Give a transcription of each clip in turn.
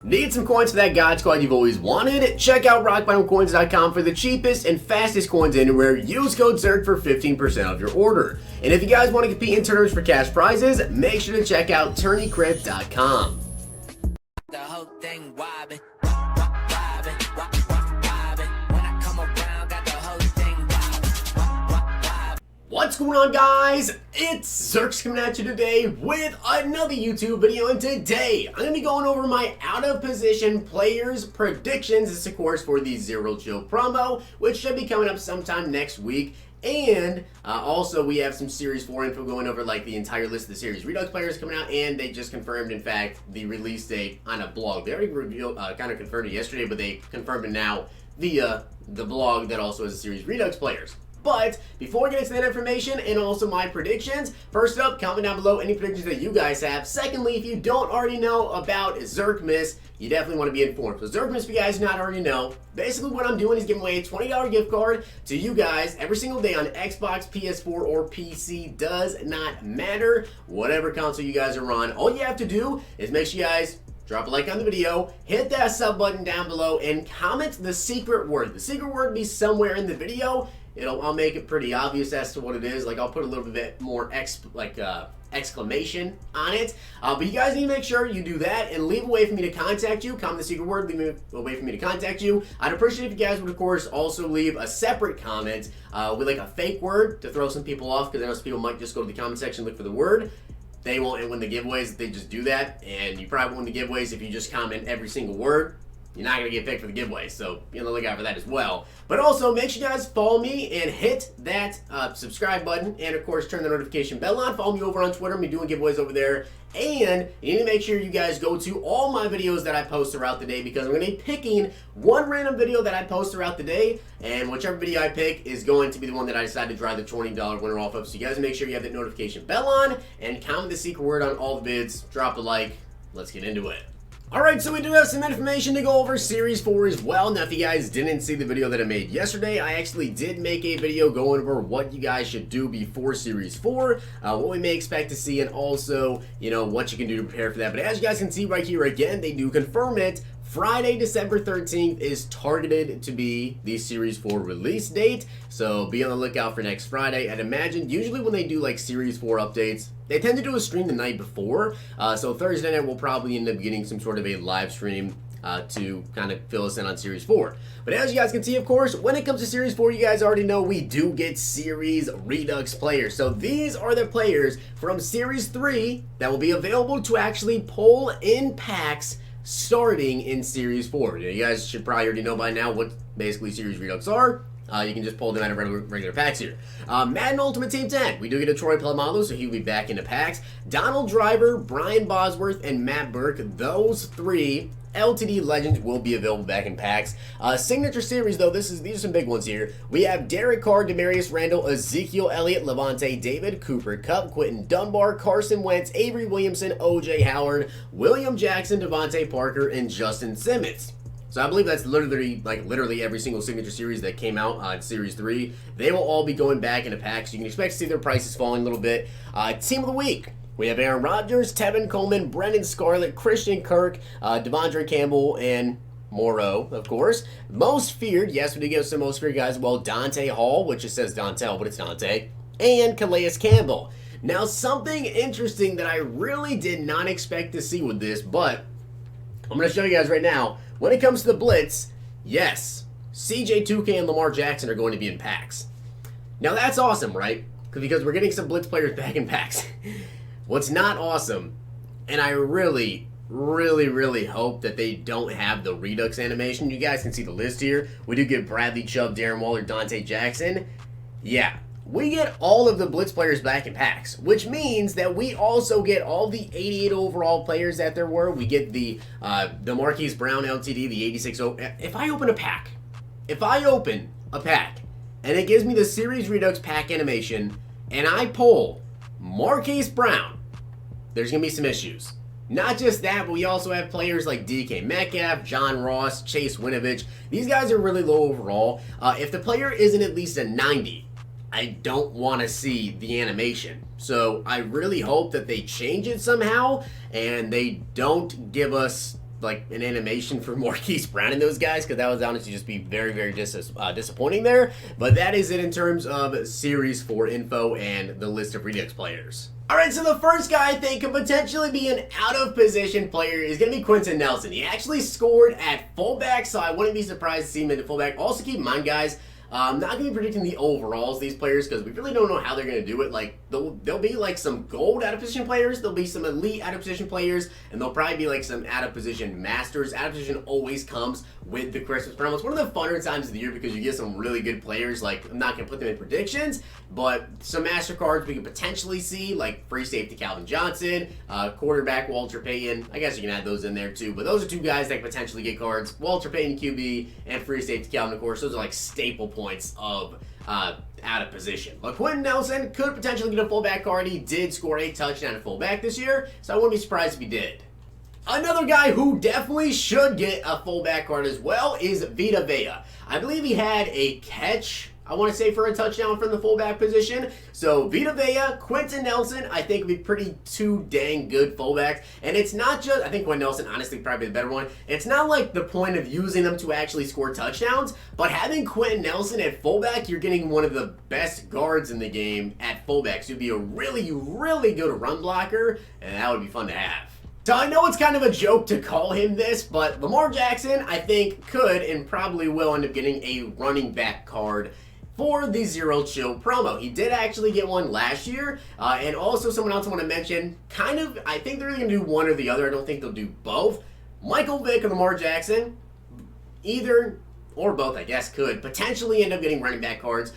Need some coins for that God Squad you've always wanted? Check out rockbottomcoins.com for the cheapest and fastest coins anywhere. Use code ZERK for 15% off your order. And if you guys want to compete in tournaments for cash prizes, make sure to check out tourneycrypt.com. The whole thing wobbin'. What's going on, guys? It's Zirksee coming at you today with another YouTube video, and today I'm going to be going over my out-of-position players predictions. This is, of course, for the Zero Chill promo, which should be coming up sometime next week. And also we have some Series 4 info going over like the entire list of the Series Redux players coming out, and they just confirmed, in fact, the release date on a blog. They already revealed, kind of confirmed it yesterday, but they confirmed it now via the blog that also has the Series Redux players. But before we get into that information and also my predictions, first up, comment down below any predictions that you guys have. Secondly, if you don't already know about Zirksee, you definitely want to be informed. So Zirksee, if you guys do not already know, basically what I'm doing is giving away a $20 gift card to you guys every single day on Xbox, PS4, or PC. Does not matter. Whatever console you guys are on, all you have to do is make sure you guys drop a like on the video, hit that sub button down below, and comment the secret word. The secret word will be somewhere in the video. I'll make it pretty obvious as to what it is. Like, I'll put a little bit more exclamation on it. But you guys need to make sure you do that and leave a way for me to contact you. Comment the secret word, leave a way for me to contact you. I'd appreciate if you guys would, of course, also leave a separate comment with like a fake word to throw some people off, because I know some people might just go to the comment section and look for the word. They won't win the giveaways. They just do that, and you probably won't win the giveaways if you just comment every single word. You're not going to get picked for the giveaway, so be on the lookout for that as well. But also, make sure you guys follow me and hit that subscribe button, and of course, turn the notification bell on. Follow me over on Twitter. I'm doing giveaways over there. And you need to make sure you guys go to all my videos that I post throughout the day, because I'm going to be picking one random video that I post throughout the day, and whichever video I pick is going to be the one that I decide to drive the $20 winner off of. So you guys make sure you have that notification bell on, and comment the secret word on all the vids. Drop a like. Let's get into it. Alright, so we do have some information to go over Series 4 as well. Now, if you guys didn't see the video that I made yesterday, I actually did make a video going over what you guys should do before Series 4, what we may expect to see, and also, what you can do to prepare for that. But as you guys can see right here, again, they do confirm it. Friday, December 13th is targeted to be the Series 4 release date, so be on the lookout for next Friday. I'd imagine usually when they do like Series 4 updates, they tend to do a stream the night before, so Thursday night we'll probably end up getting some sort of a live stream to kind of fill us in on Series 4. But as you guys can see, of course, when it comes to Series 4, you guys already know we do get Series Redux players. So these are the players from Series 3 that will be available to actually pull in packs starting in Series 4. You guys should probably already know by now what basically Series Redux are. You can just pull them out of regular packs here. Madden Ultimate Team 10. We do get a Troy Polamalu, so he'll be back into packs. Donald Driver, Brian Bosworth, and Matt Burke. Those three LTD Legends will be available back in packs. Signature Series, though, these are some big ones here. We have Derek Carr, Demarius Randall, Ezekiel Elliott, Levante David, Cooper Kupp, Quentin Dunbar, Carson Wentz, Avery Williamson, O.J. Howard, William Jackson, Devontae Parker, and Justin Simmons. So I believe that's literally every single Signature Series that came out on Series 3. They will all be going back into packs. You can expect to see their prices falling a little bit. Team of the Week. We have Aaron Rodgers, Tevin Coleman, Brendan Scarlett, Christian Kirk, Devondre Campbell, and Moreau, of course. Most Feared. Yes, we did get some Most Feared guys. Well, Dante Hall, which just says Dontel, but it's Dante. And Calais Campbell. Now, something interesting that I really did not expect to see with this, but I'm going to show you guys right now. When it comes to the Blitz, yes, CJ2K and Lamar Jackson are going to be in packs. Now that's awesome, right? Because we're getting some Blitz players back in packs. What's not awesome, and I really hope that they don't have the Redux animation. You guys can see the list here. We do get Bradley Chubb, Darren Waller, Dante Jackson. Yeah. We get all of the Blitz players back in packs, which means that we also get all the 88 overall players that there were. We get the Marquise Brown LTD, the 86. If I open a pack, and it gives me the Series Redux pack animation, and I pull Marquise Brown, there's going to be some issues. Not just that, but we also have players like DK Metcalf, John Ross, Chase Winovich. These guys are really low overall. If the player isn't at least a 90, I don't want to see the animation. So I really hope that they change it somehow and they don't give us like an animation for Marquise Brown and those guys, because that was honestly just be very, very disappointing there. But that is it in terms of Series 4 info and the list of Redux players. Alright, so the first guy I think could potentially be an out-of-position player is going to be Quentin Nelson. He actually scored at fullback, so I wouldn't be surprised to see him into fullback. Also, keep in mind, guys, I'm not going to be predicting the overalls these players because we really don't know how they're going to do it. Like, there'll be like some gold out-of-position players, there'll be some elite out-of-position players, and there'll probably be like some out-of-position masters. Out-of-position always comes with the Christmas promo. It's one of the funner times of the year because you get some really good players. Like, I'm not going to put them in predictions, but some master cards we can potentially see, like free safety Calvin Johnson, quarterback Walter Payton. I guess you can add those in there too, but those are two guys that potentially get cards. Walter Payton QB and free safety Calvin, of course. Those are like staple points of out of position. But Quentin Nelson could potentially get a fullback card. He did score a touchdown at fullback this year, so I wouldn't be surprised if he did. Another guy who definitely should get a fullback card as well is Vita Vea. I believe he had a catch, I want to say, for a touchdown from the fullback position. So Vita Vea, Quentin Nelson, I think would be two dang good fullbacks. And it's not just, I think Quentin Nelson, honestly, probably the better one. It's not like the point of using them to actually score touchdowns, but having Quentin Nelson at fullback, you're getting one of the best guards in the game at fullback. So you'd be a really, really good run blocker, and that would be fun to have. So I know it's kind of a joke to call him this, but Lamar Jackson, I think, could and probably will end up getting a running back card for the Zero Chill promo. He did actually get one last year, and also someone else I want to mention, I think they're going to do one or the other. I don't think they'll do both. Michael Vick and Lamar Jackson, either or both, I guess, could potentially end up getting running back cards.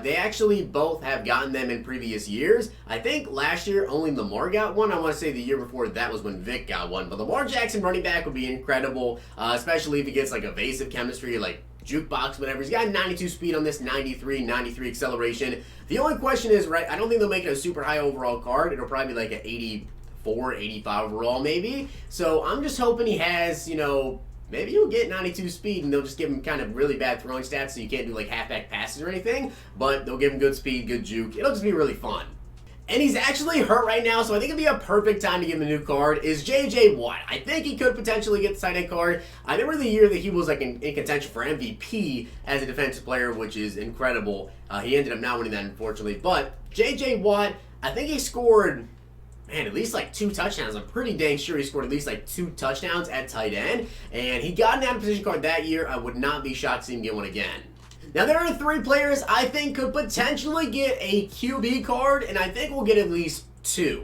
They actually both have gotten them in previous years. I think last year only Lamar got one. I want to say the year before that was when Vic got one. But Lamar Jackson running back would be incredible, especially if he gets like evasive chemistry, like jukebox, whatever. He's got 92 speed on this, 93 acceleration. The only question is, right, I don't think they'll make it a super high overall card. It'll probably be like an 84, 85 overall maybe. So I'm just hoping he has, maybe he'll get 92 speed and they'll just give him kind of really bad throwing stats so you can't do like halfback passes or anything, but they'll give him good speed, good juke. It'll just be really fun. And he's actually hurt right now, so I think it'd be a perfect time to give him a new card, is J.J. Watt. I think he could potentially get the tight end card. I remember the year that he was like in contention for MVP as a defensive player, which is incredible. He ended up not winning that, unfortunately. But J.J. Watt, I think he scored, at least like 2 touchdowns. I'm pretty dang sure he scored at least like 2 touchdowns at tight end. And he got an out-of-position card that year. I would not be shocked to see him get one again. Now, there are 3 players I think could potentially get a QB card, and I think we'll get at least 2.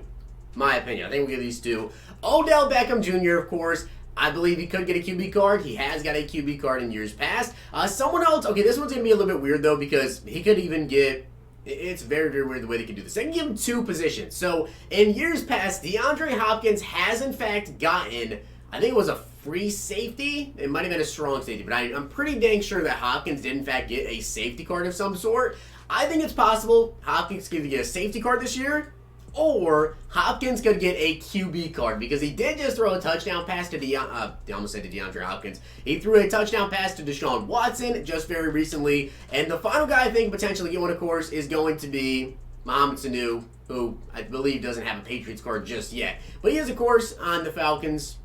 My opinion. I think we'll get at least 2. Odell Beckham Jr., of course. I believe he could get a QB card. He has got a QB card in years past. Someone else, okay, this one's going to be a little bit weird, though, because he could even get... It's very, very weird the way they can do this. They can give him 2 positions. So, in years past, DeAndre Hopkins has, in fact, gotten... I think it was a free safety. It might have been a strong safety, but I'm pretty dang sure that Hopkins did in fact get a safety card of some sort. I think it's possible Hopkins could get a safety card this year, or Hopkins could get a QB card because he did just throw a touchdown pass to I almost said to DeAndre Hopkins. He threw a touchdown pass to Deshaun Watson just very recently, and the final guy I think potentially get one, of course, is going to be Mohamed Sanu, who I believe doesn't have a Patriots card just yet, but he is, of course, on the Falcons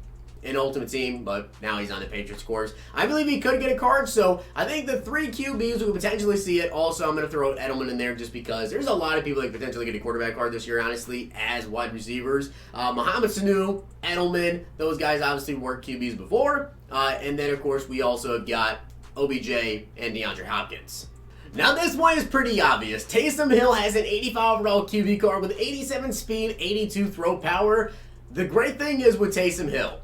in Ultimate Team, but now he's on the Patriots course. I believe he could get a card, so I think the 3 QBs will potentially see it. Also, I'm going to throw Edelman in there just because there's a lot of people that could potentially get a quarterback card this year, honestly, as wide receivers. Mohamed Sanu, Edelman, those guys obviously were QBs before. And then, of course, we also have got OBJ and DeAndre Hopkins. Now, this one is pretty obvious. Taysom Hill has an 85 overall QB card with 87 speed, 82 throw power. The great thing is with Taysom Hill,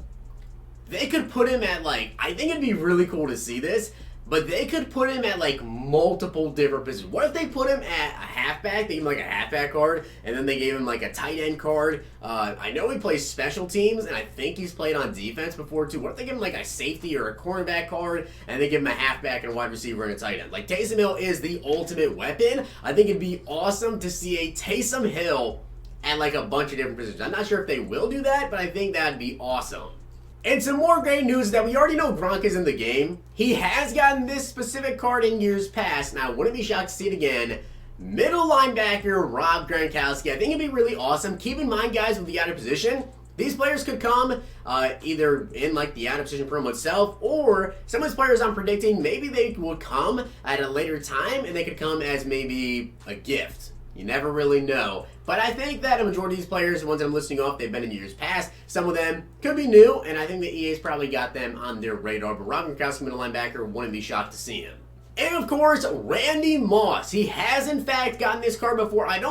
they could put him at, like, I think it'd be really cool to see this, but they could put him at, like, multiple different positions. What if they put him at a halfback? They gave him, like, a halfback card, and then they gave him, like, a tight end card. I know he plays special teams, and I think he's played on defense before, too. What if they give him, like, a safety or a cornerback card, and they give him a halfback and a wide receiver and a tight end? Like, Taysom Hill is the ultimate weapon. I think it'd be awesome to see a Taysom Hill at, like, a bunch of different positions. I'm not sure if they will do that, but I think that'd be awesome. And some more great news is that we already know Gronk is in the game. He has gotten this specific card in years past, and I wouldn't be shocked to see it again. Middle linebacker Rob Gronkowski. I think it'd be really awesome. Keep in mind, guys, with the out of position, These players could come either in like the out of position promo itself, or some of these players I'm predicting maybe they will come at a later time and they could come as maybe a gift. You never really know. But I think that a majority of these players, the ones I'm listing off, they've been in years past. Some of them could be new, and I think the EA's probably got them on their radar. But Rob Gronkowski, middle linebacker, wouldn't be shocked to see him. And of course, Randy Moss. He has in fact gotten this card before. I'm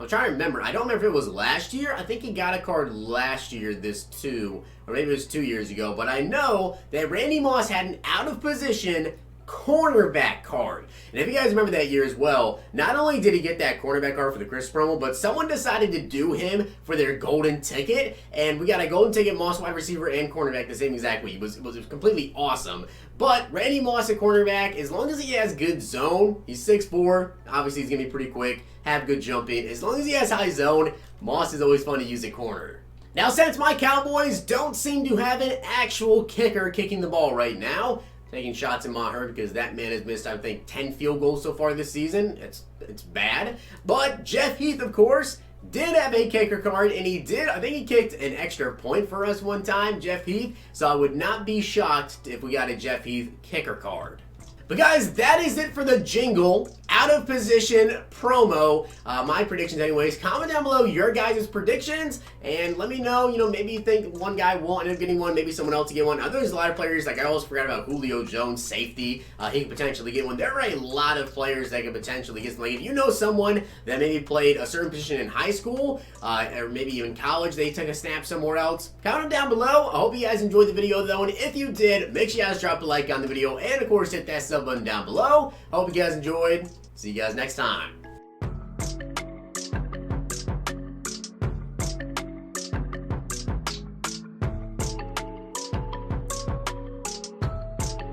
trying to remember. I don't remember if it was last year. I think he got a card last year, this too. Or maybe it was 2 years ago. But I know that Randy Moss had an out-of-position cornerback card. And if you guys remember that year as well, not only did he get that cornerback card for the Christmas promo, but someone decided to do him for their golden ticket. And we got a golden ticket Moss wide receiver and cornerback the same exact week. It was completely awesome. But Randy Moss at cornerback, as long as he has good zone, he's 6'4", obviously he's going to be pretty quick, have good jumping. As long as he has high zone, Moss is always fun to use at corner. Now, since my Cowboys don't seem to have an actual kicker kicking the ball right now, taking shots in my hurt because that man has missed, I think, 10 field goals so far this season. It's bad. But Jeff Heath, of course, did have a kicker card, and I think he kicked an extra point for us one time, Jeff Heath, so I would not be shocked if we got a Jeff Heath kicker card. But guys, that is it for the jingle out of position promo. My predictions anyways. Comment down below your guys' predictions and let me know, maybe you think one guy won't end up getting one, maybe someone else will get one. There's a lot of players, like I almost forgot about Julio Jones, safety. He could potentially get one. There are a lot of players that could potentially get something. If you know someone that maybe played a certain position in high school, or maybe even college, they took a snap somewhere else, comment them down below. I hope you guys enjoyed the video though, and if you did, make sure you guys drop a like on the video, and of course hit that sub button down below. I hope you guys enjoyed. See you guys next time.